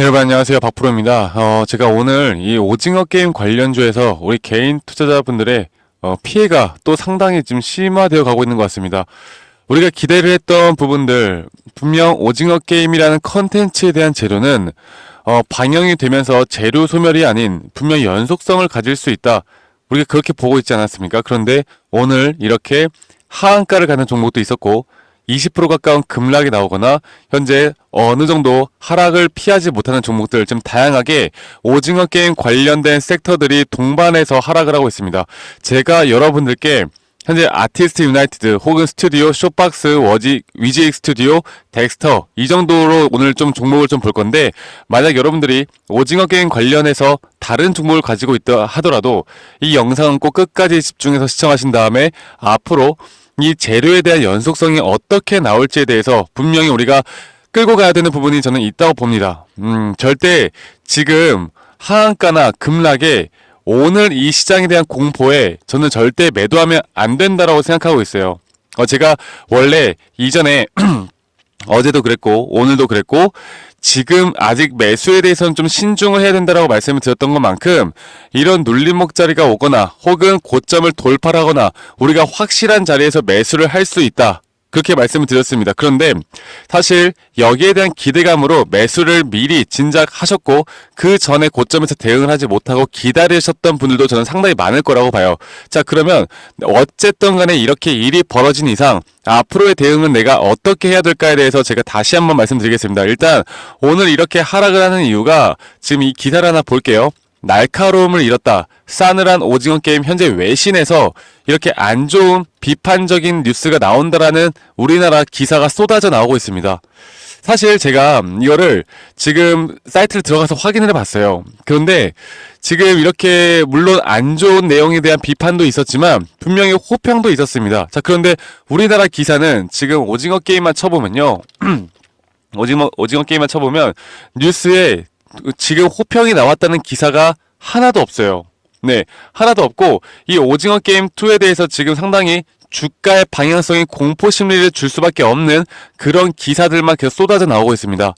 네, 여러분 안녕하세요. 박프로입니다. 제가 오늘 이 오징어 게임 관련주에서 우리 개인 투자자분들의 피해가 또 상당히 지금 심화되어 가고 있는 것 같습니다. 우리가 기대를 했던 부분들, 분명 오징어 게임이라는 컨텐츠에 대한 재료는 방영이 되면서 재료 소멸이 아닌 분명 연속성을 가질 수 있다. 우리가 그렇게 보고 있지 않았습니까? 그런데 오늘 이렇게 하한가를 가는 종목도 있었고 20% 가까운 급락이 나오거나 현재 어느 정도 하락을 피하지 못하는 종목들 좀 다양하게 오징어 게임 관련된 섹터들이 동반해서 하락을 하고 있습니다. 제가 여러분들께 현재 아티스트 유나이티드 혹은 스튜디오, 쇼박스, 위지익 스튜디오, 덱스터 이 정도로 오늘 좀 종목을 좀 볼 건데, 만약 여러분들이 오징어 게임 관련해서 다른 종목을 가지고 있다 하더라도 이 영상은 꼭 끝까지 집중해서 시청하신 다음에 앞으로 이 재료에 대한 연속성이 어떻게 나올지에 대해서 분명히 우리가 끌고 가야 되는 부분이 저는 있다고 봅니다. 절대 지금 하한가나 급락에 오늘 이 시장에 대한 공포에 저는 절대 매도하면 안 된다라고 생각하고 있어요. 제가 원래 이전에 어제도 그랬고 오늘도 그랬고 지금 아직 매수에 대해서는 좀 신중을 해야 된다라고 말씀을 드렸던 것만큼 이런 눌림목 자리가 오거나 혹은 고점을 돌파하거나 우리가 확실한 자리에서 매수를 할 수 있다. 그렇게 말씀을 드렸습니다. 그런데 사실 여기에 대한 기대감으로 매수를 미리 진작하셨고 그 전에 고점에서 대응을 하지 못하고 기다리셨던 분들도 저는 상당히 많을 거라고 봐요. 자, 그러면 어쨌든 간에 이렇게 일이 벌어진 이상 앞으로의 대응은 내가 어떻게 해야 될까에 대해서 제가 다시 한번 말씀드리겠습니다. 일단 오늘 이렇게 하락을 하는 이유가 지금 이 기사를 하나 볼게요. 날카로움을 잃었다. 싸늘한 오징어 게임 현재 외신에서 이렇게 안 좋은 비판적인 뉴스가 나온다라는 우리나라 기사가 쏟아져 나오고 있습니다. 사실 제가 이거를 지금 사이트를 들어가서 확인을 해봤어요. 그런데 지금 이렇게 물론 안 좋은 내용에 대한 비판도 있었지만 분명히 호평도 있었습니다. 자, 그런데 우리나라 기사는 지금 오징어 게임만 쳐보면요. 오징어 게임만 쳐보면 뉴스에 지금 호평이 나왔다는 기사가 하나도 없어요. 네, 하나도 없고 이 오징어 게임 2에 대해서 지금 상당히 주가의 방향성이 공포 심리를 줄 수밖에 없는 그런 기사들만 계속 쏟아져 나오고 있습니다.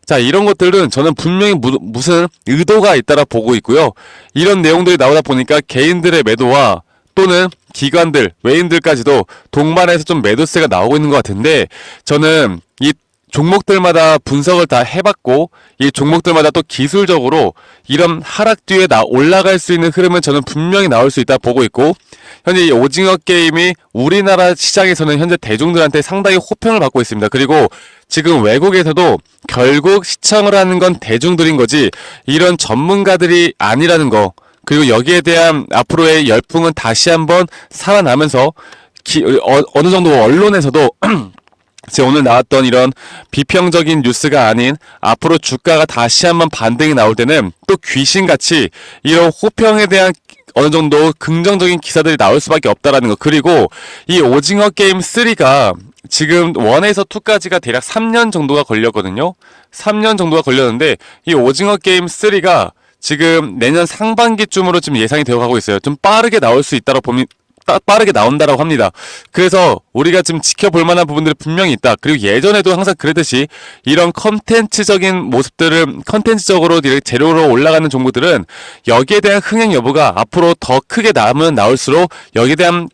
자, 이런 것들은 저는 분명히 무슨 의도가 있다라 보고 있고요. 이런 내용들이 나오다 보니까 개인들의 매도와 또는 기관들, 외인들까지도 동반해서 좀 매도세가 나오고 있는 것 같은데, 저는 이 종목들마다 분석을 다 해봤고 이 종목들마다 또 기술적으로 이런 하락 뒤에 올라갈 수 있는 흐름은 저는 분명히 나올 수 있다 보고 있고, 현재 이 오징어 게임이 우리나라 시장에서는 현재 대중들한테 상당히 호평을 받고 있습니다. 그리고 지금 외국에서도 결국 시청을 하는 건 대중들인 거지 이런 전문가들이 아니라는 거, 그리고 여기에 대한 앞으로의 열풍은 다시 한번 살아나면서 어느 정도 언론에서도 제가 오늘 나왔던 이런 비평적인 뉴스가 아닌 앞으로 주가가 다시 한번 반등이 나올 때는 또 귀신같이 이런 호평에 대한 어느 정도 긍정적인 기사들이 나올 수밖에 없다라는 거. 그리고 이 오징어 게임 3가 지금 1에서 2까지가 대략 3년 정도가 걸렸거든요. 3년 정도가 걸렸는데 이 오징어 게임 3가 지금 내년 상반기쯤으로 지금 예상이 되어 가고 있어요. 좀 빠르게 나올 수 있다고 빠르게 나온다라고 합니다. 그래서 우리가 지금 지켜볼 만한 부분들이 분명히 있다. 그리고 예전에도 항상 그랬듯이 이런 컨텐츠적인 모습들을 컨텐츠적으로 재료로 올라가는 종목들은 여기에 대한 흥행 여부가 앞으로 더 크게 나오면 나올수록 여기에 대한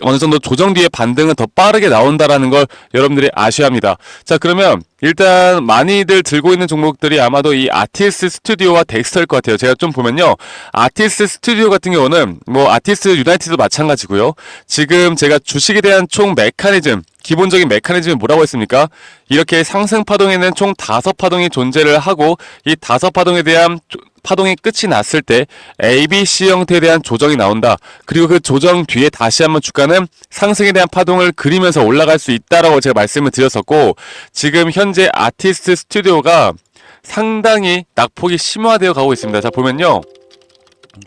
어느 정도 조정 뒤에 반등은 더 빠르게 나온다라는 걸 여러분들이 아셔야 합니다. 자, 그러면 일단 많이들 들고 있는 종목들이 아마도 이 아티스트 스튜디오와 덱스터일 것 같아요. 제가 좀 보면요, 아티스트 스튜디오 같은 경우는 뭐 아티스트 유나이티드도 마찬가지고요. 지금 제가 주식에 대한 총 메커니즘, 기본적인 메커니즘이 뭐라고 했습니까? 이렇게 상승 파동에는 총 5파동이 존재를 하고 이 5파동에 대한 파동이 끝이 났을 때 ABC 형태에 대한 조정이 나온다. 그리고 그 조정 뒤에 다시 한번 주가는 상승에 대한 파동을 그리면서 올라갈 수 있다라고 제가 말씀을 드렸었고, 지금 현재 아티스트 스튜디오가 상당히 낙폭이 심화되어 가고 있습니다. 자, 보면요,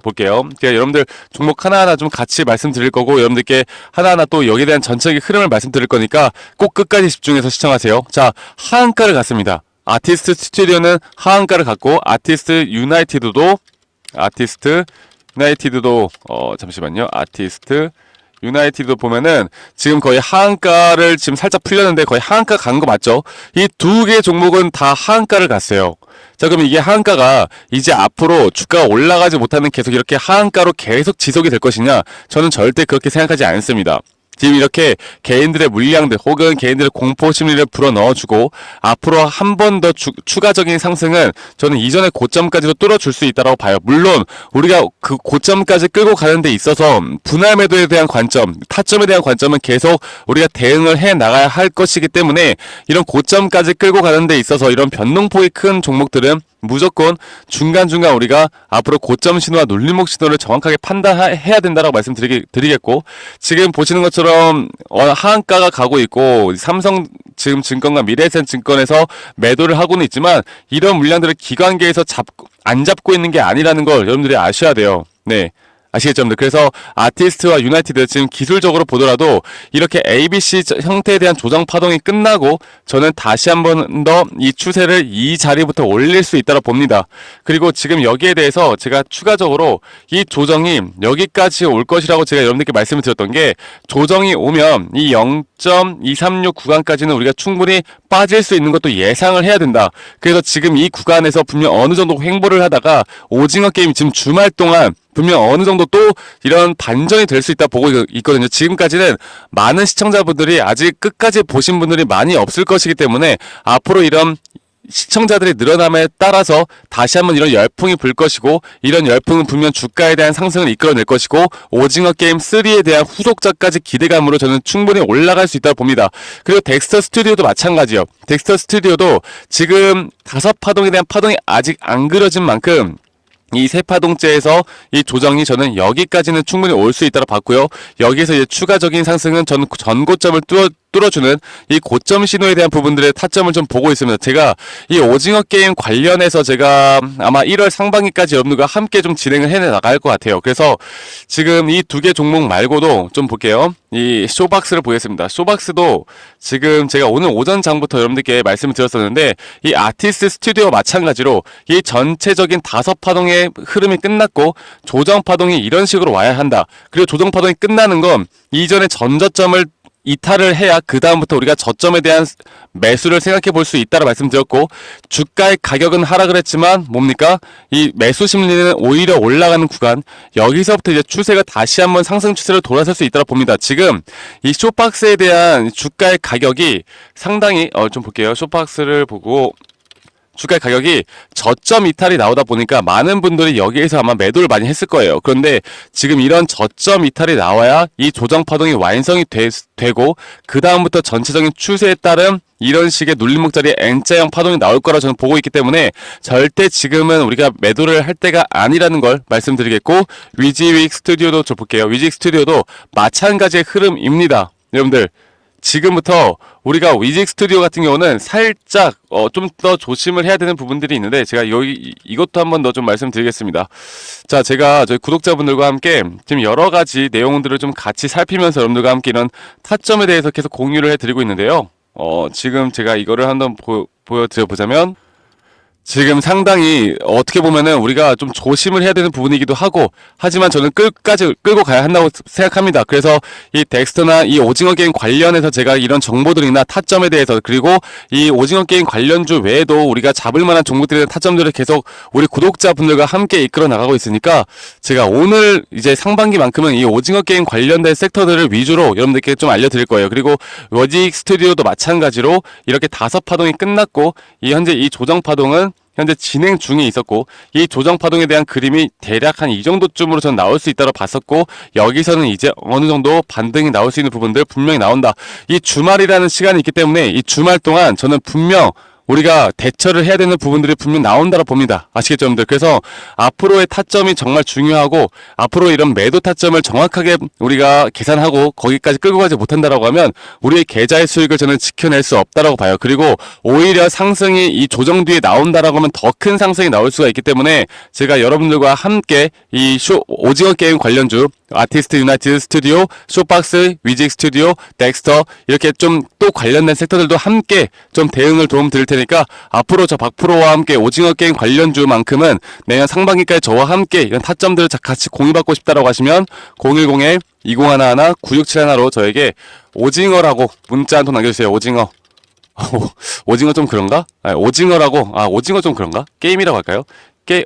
볼게요. 제가 여러분들 종목 하나하나 좀 같이 말씀드릴 거고 여러분들께 하나하나 또 여기에 대한 전체적인 흐름을 말씀드릴 거니까 꼭 끝까지 집중해서 시청하세요. 자, 하한가를 갔습니다. 아티스트 스튜디오는 하한가를 갔고 아티스트 유나이티드도 잠시만요. 아티스트 유나이티드도 보면은 지금 거의 하한가를 지금 살짝 풀렸는데 거의 하한가 간 거 맞죠? 이 두 개 종목은 다 하한가를 갔어요. 자, 그럼 이게 하한가가 이제 앞으로 주가가 올라가지 못하는 계속 이렇게 하한가로 계속 지속이 될 것이냐? 저는 절대 그렇게 생각하지 않습니다. 지금 이렇게 개인들의 물량들 혹은 개인들의 공포 심리를 불어 넣어주고 앞으로 한 번 더 추가적인 상승은 저는 이전의 고점까지도 뚫어줄 수 있다고 봐요. 물론 우리가 그 고점까지 끌고 가는 데 있어서 분할 매도에 대한 관점, 타점에 대한 관점은 계속 우리가 대응을 해 나가야 할 것이기 때문에 이런 고점까지 끌고 가는 데 있어서 이런 변동폭이 큰 종목들은 무조건 중간중간 우리가 앞으로 고점 신호와 눌림목 신호를 정확하게 판단해야 된다라고 말씀드리겠고, 지금 보시는 것처럼 하한가가 가고 있고 삼성 지금 증권과 미래에셋 증권에서 매도를 하고는 있지만 이런 물량들을 기관계에서 안 잡고 있는 게 아니라는 걸 여러분들이 아셔야 돼요. 네. 아시겠죠? 그래서 아티스트와 유나이티드 지금 기술적으로 보더라도 이렇게 ABC 형태에 대한 조정 파동이 끝나고 저는 다시 한 번 더 이 추세를 이 자리부터 올릴 수 있다고 봅니다. 그리고 지금 여기에 대해서 제가 추가적으로 이 조정이 여기까지 올 것이라고 제가 여러분들께 말씀을 드렸던 게, 조정이 오면 이 0.236 구간까지는 우리가 충분히 빠질 수 있는 것도 예상을 해야 된다. 그래서 지금 이 구간에서 분명 어느 정도 횡보를 하다가 오징어 게임이 지금 주말 동안 분명 어느 정도 또 이런 반전이 될 수 있다 보고 있거든요. 지금까지는 많은 시청자분들이 아직 끝까지 보신 분들이 많이 없을 것이기 때문에 앞으로 이런 시청자들이 늘어남에 따라서 다시 한번 이런 열풍이 불 것이고, 이런 열풍은 분명 주가에 대한 상승을 이끌어낼 것이고, 오징어 게임 3에 대한 후속작까지 기대감으로 저는 충분히 올라갈 수 있다고 봅니다. 그리고 덱스터 스튜디오도 마찬가지요. 덱스터 스튜디오도 지금 5파동에 대한 파동이 아직 안 그려진 만큼 이 세 파동째에서 이 조정이 저는 여기까지는 충분히 올 수 있다고 봤고요. 여기서 이제 추가적인 상승은 저는 전고점을 뚫어주는 이 고점 신호에 대한 부분들의 타점을 좀 보고 있습니다. 제가 이 오징어 게임 관련해서 제가 아마 1월 상반기까지 여러분들과 함께 좀 진행을 해 나갈 것 같아요. 그래서 지금 이 두 개 종목 말고도 좀 볼게요. 이 쇼박스를 보겠습니다. 쇼박스도 지금 제가 오늘 오전 장부터 여러분들께 말씀을 드렸었는데, 이 아티스트 스튜디오와 마찬가지로 이 전체적인 5파동의 흐름이 끝났고 조정 파동이 이런 식으로 와야 한다. 그리고 조정 파동이 끝나는 건 이전에 전저점을 이탈을 해야 그 다음부터 우리가 저점에 대한 매수를 생각해 볼 수 있다고 말씀드렸고, 주가의 가격은 하락을 했지만 뭡니까? 이 매수 심리는 오히려 올라가는 구간, 여기서부터 이제 추세가 다시 한번 상승 추세로 돌아설 수 있다고 봅니다. 지금 이 쇼박스에 대한 주가의 가격이 상당히 좀 볼게요. 쇼박스를 보고 주가 가격이 저점 이탈이 나오다 보니까 많은 분들이 여기에서 아마 매도를 많이 했을 거예요. 그런데 지금 이런 저점 이탈이 나와야 이 조정 파동이 완성이 되고 그 다음부터 전체적인 추세에 따른 이런 식의 눌림목 자리에 N자형 파동이 나올 거라 저는 보고 있기 때문에 절대 지금은 우리가 매도를 할 때가 아니라는 걸 말씀드리겠고, 위지윅 스튜디오도 저 볼게요. 위지윅 스튜디오도 마찬가지의 흐름입니다. 여러분들 지금부터 우리가 위직 스튜디오 같은 경우는 살짝 좀 더 조심을 해야 되는 부분들이 있는데, 제가 이것도 한번 더 좀 말씀드리겠습니다. 자, 제가 저희 구독자분들과 함께 지금 여러 가지 내용들을 좀 같이 살피면서 여러분들과 함께 이런 타점에 대해서 계속 공유를 해드리고 있는데요. 지금 제가 이거를 한번 보여드려 보자면, 지금 상당히 어떻게 보면은 우리가 좀 조심을 해야 되는 부분이기도 하고, 하지만 저는 끝까지 끌고 가야 한다고 생각합니다. 그래서 이 덱스터나 이 오징어 게임 관련해서 제가 이런 정보들이나 타점에 대해서, 그리고 이 오징어 게임 관련주 외에도 우리가 잡을 만한 종목들에 대한 타점들을 계속 우리 구독자분들과 함께 이끌어 나가고 있으니까, 제가 오늘 이제 상반기만큼은 이 오징어 게임 관련된 섹터들을 위주로 여러분들께 좀 알려드릴 거예요. 그리고 워직 스튜디오도 마찬가지로 이렇게 5파동이 끝났고, 이 현재 이 조정 파동은 현재 진행 중에 있었고, 이 조정 파동에 대한 그림이 대략 한 이 정도쯤으로 전 나올 수 있다고 봤었고, 여기서는 이제 어느 정도 반등이 나올 수 있는 부분들 분명히 나온다. 이 주말이라는 시간이 있기 때문에 이 주말 동안 저는 분명 우리가 대처를 해야 되는 부분들이 분명 나온다고 봅니다. 아시겠죠, 여러분들? 그래서 앞으로의 타점이 정말 중요하고, 앞으로 이런 매도 타점을 정확하게 우리가 계산하고 거기까지 끌고 가지 못한다라고 하면 우리의 계좌의 수익을 저는 지켜낼 수 없다라고 봐요. 그리고 오히려 상승이 이 조정 뒤에 나온다라고 하면 더 큰 상승이 나올 수가 있기 때문에 제가 여러분들과 함께 이 오징어 게임 관련주 아티스트 유나이티드 스튜디오, 쇼박스, 위직 스튜디오, 덱스터 이렇게 좀 또 관련된 섹터들도 함께 좀 대응을 도움 드릴 테니까 앞으로 저 박프로와 함께 오징어 게임 관련주만큼은 내년 상반기까지 저와 함께 이런 타점들을 같이 공유받고 싶다라고 하시면 010-2011-9671로 저에게 오징어라고 문자 한 통 남겨주세요. 오징어. 오징어 좀 그런가? 오징어 좀 그런가? 게임이라고 할까요?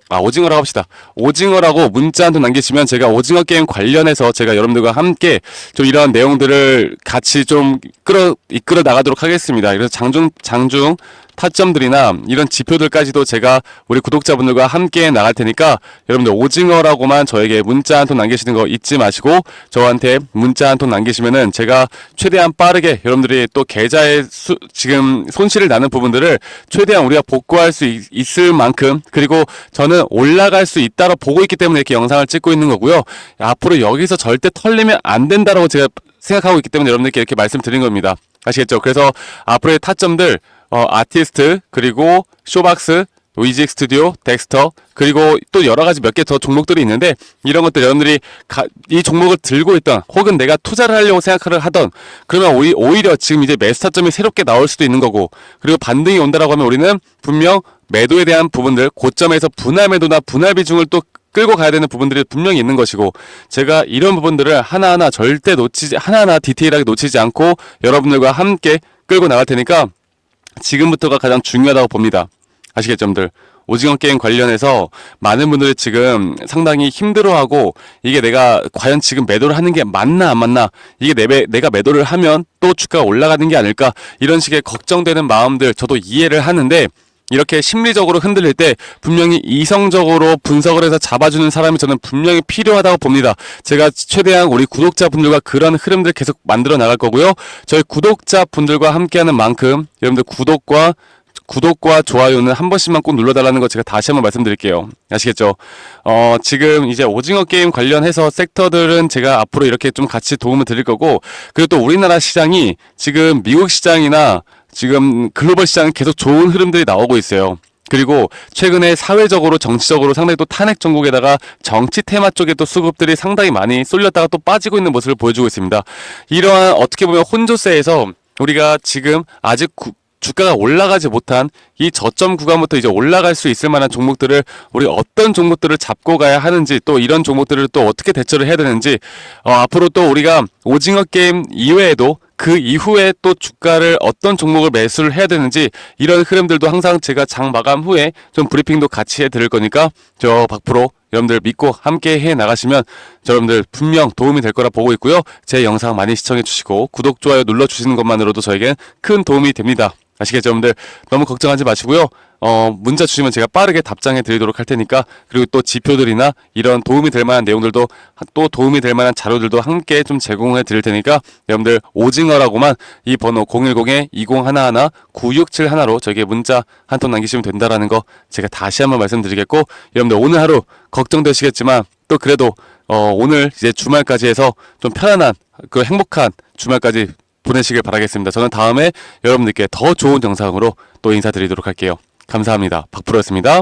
오징어라고 합시다. 오징어라고 문자 한 통 남기시면 제가 오징어 게임 관련해서 제가 여러분들과 함께 좀 이런 내용들을 같이 좀 이끌어 나가도록 하겠습니다. 그래서 장중 타점들이나 이런 지표들까지도 제가 우리 구독자분들과 함께 나갈 테니까 여러분들 오징어라고만 저에게 문자 한 통 남기시는 거 잊지 마시고 저한테 문자 한 통 남기시면은 제가 최대한 빠르게 여러분들이 또 계좌에 지금 손실을 나는 부분들을 최대한 우리가 복구할 수 있을 만큼 그리고 저는 올라갈 수 있다고 보고 있기 때문에 이렇게 영상을 찍고 있는 거고요. 앞으로 여기서 절대 털리면 안 된다라고 제가 생각하고 있기 때문에 여러분들께 이렇게 말씀드린 겁니다. 아시겠죠? 그래서 앞으로의 타점들 아티스트 그리고 쇼박스 위직 스튜디오, 덱스터 그리고 또 여러가지 몇 개 더 종목들이 있는데 이런 것들 여러분들이 이 종목을 들고 있던 혹은 내가 투자를 하려고 생각을 하던 그러면 오히려 지금 이제 매수 타점이 새롭게 나올 수도 있는 거고 그리고 반등이 온다라고 하면 우리는 분명 매도에 대한 부분들 고점에서 분할 매도나 분할 비중을 또 끌고 가야 되는 부분들이 분명히 있는 것이고 제가 이런 부분들을 하나하나 절대 하나하나 디테일하게 놓치지 않고 여러분들과 함께 끌고 나갈 테니까 지금부터가 가장 중요하다고 봅니다. 아시겠죠, 여러분들? 오징어 게임 관련해서 많은 분들이 지금 상당히 힘들어하고 이게 내가 과연 지금 매도를 하는 게 맞나 안 맞나 이게 내가 매도를 하면 또 주가가 올라가는 게 아닐까 이런 식의 걱정되는 마음들 저도 이해를 하는데 이렇게 심리적으로 흔들릴 때 분명히 이성적으로 분석을 해서 잡아주는 사람이 저는 분명히 필요하다고 봅니다. 제가 최대한 우리 구독자분들과 그런 흐름들 계속 만들어 나갈 거고요. 저희 구독자분들과 함께하는 만큼 여러분들 구독과 좋아요는 한 번씩만 꼭 눌러달라는 거 제가 다시 한번 말씀드릴게요. 아시겠죠? 지금 이제 오징어 게임 관련해서 섹터들은 제가 앞으로 이렇게 좀 같이 도움을 드릴 거고 그리고 또 우리나라 시장이 지금 미국 시장이나 지금 글로벌 시장은 계속 좋은 흐름들이 나오고 있어요. 그리고 최근에 사회적으로 정치적으로 상당히 또 탄핵 정국에다가 정치 테마 쪽에 또 수급들이 상당히 많이 쏠렸다가 또 빠지고 있는 모습을 보여주고 있습니다. 이러한 어떻게 보면 혼조세에서 우리가 지금 아직 주가가 올라가지 못한 이 저점 구간부터 이제 올라갈 수 있을 만한 종목들을 우리 어떤 종목들을 잡고 가야 하는지 또 이런 종목들을 또 어떻게 대처를 해야 되는지 앞으로 또 우리가 오징어 게임 이외에도 그 이후에 또 주가를 어떤 종목을 매수를 해야 되는지 이런 흐름들도 항상 제가 장 마감 후에 좀 브리핑도 같이 해드릴 거니까 저 박프로 여러분들 믿고 함께 해 나가시면 여러분들 분명 도움이 될 거라 보고 있고요. 제 영상 많이 시청해 주시고 구독, 좋아요 눌러주시는 것만으로도 저에겐 큰 도움이 됩니다. 아시겠죠, 여러분들? 너무 걱정하지 마시고요. 문자 주시면 제가 빠르게 답장해 드리도록 할 테니까 그리고 또 지표들이나 이런 도움이 될 만한 내용들도 또 도움이 될 만한 자료들도 함께 좀 제공해 드릴 테니까 여러분들 오징어라고만 이 번호 010-2011-9671로 저에게 문자 한 통 남기시면 된다라는 거 제가 다시 한번 말씀드리겠고 여러분들 오늘 하루 걱정되시겠지만 또 그래도 오늘 이제 주말까지 해서 좀 편안한 그 행복한 주말까지 보내시길 바라겠습니다. 저는 다음에 여러분들께 더 좋은 영상으로 또 인사드리도록 할게요. 감사합니다. 박프로였습니다.